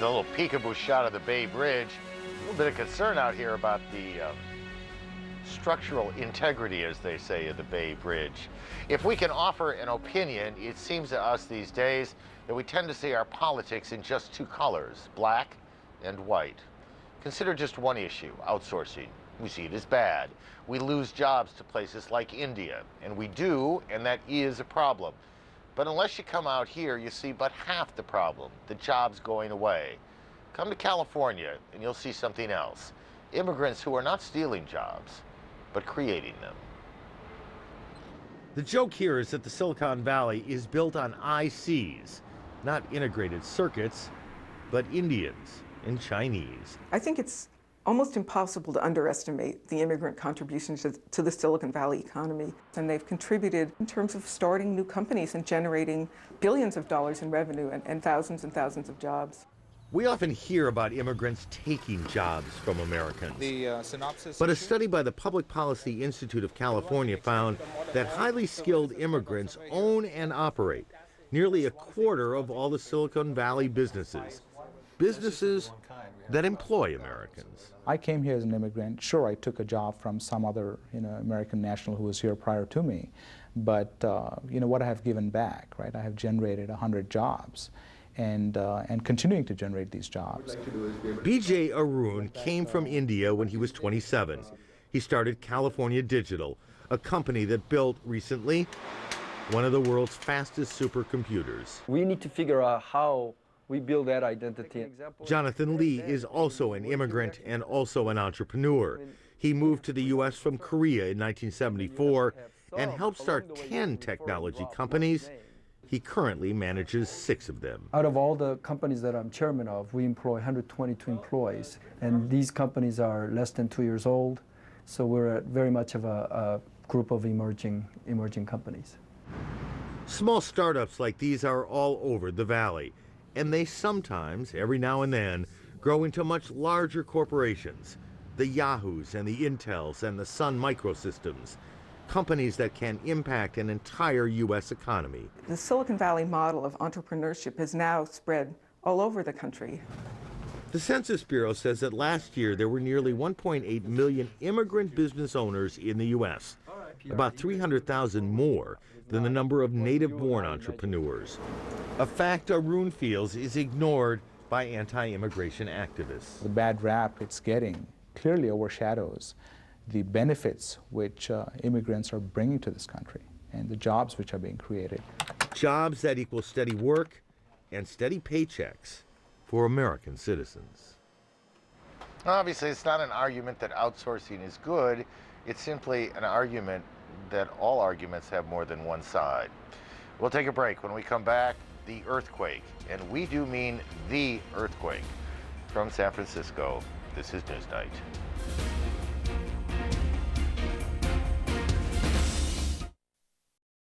a little peekaboo shot of the Bay Bridge. A little bit of concern out here about the structural integrity, as they say, of the Bay Bridge. If we can offer an opinion, it seems to us these days that we tend to see our politics in just two colors, black and white. Consider just one issue, outsourcing. We see it as bad. We lose jobs to places like India, and we do, and that is a problem. But unless you come out here, you see but half the problem, the jobs going away. Come to California, and you'll see something else. Immigrants who are not stealing jobs, but creating them. The joke here is that the Silicon Valley is built on ICs, not integrated circuits, but Indians and Chinese. I think it's almost impossible to underestimate the immigrant contributions to the Silicon Valley economy. And they've contributed in terms of starting new companies and generating billions of dollars in revenue and thousands of jobs. We often hear about immigrants taking jobs from Americans. But a study by the Public Policy Institute of California found that highly skilled immigrants own and operate nearly a quarter of all the Silicon Valley businesses. Businesses that employ Americans. I came here as an immigrant. Sure, I took a job from some other American national who was here prior to me. But what I have given back, right? I have generated 100 jobs. And continuing to generate these jobs. B.J. Arun came from India when he was 27. He started California Digital, a company that built recently one of the world's fastest supercomputers. We need to figure out how we build that identity. Jonathan Lee is also an immigrant and also an entrepreneur. He moved to the U.S. from Korea in 1974 and helped start 10 technology companies. He currently manages 6 of them. Out of all the companies that I'm chairman of, we employ 122 employees, and these companies are less than 2 years old, so we're very much of a group of emerging companies. Small startups like these are all over the valley, and they sometimes, every now and then, grow into much larger corporations, the Yahoos and the Intels and the Sun Microsystems. Companies that can impact an entire U.S. economy. The Silicon Valley model of entrepreneurship has now spread all over the country. The Census Bureau says that last year there were nearly 1.8 million immigrant business owners in the U.S., about 300,000 more than the number of native-born entrepreneurs. A fact Arun feels is ignored by anti-immigration activists. The bad rap it's getting clearly overshadows the benefits which immigrants are bringing to this country and the jobs which are being created. Jobs that equal steady work and steady paychecks for American citizens. Obviously, it's not an argument that outsourcing is good. It's simply an argument that all arguments have more than one side. We'll take a break. When we come back, the earthquake, and we do mean the earthquake. From San Francisco, this is Newsnight.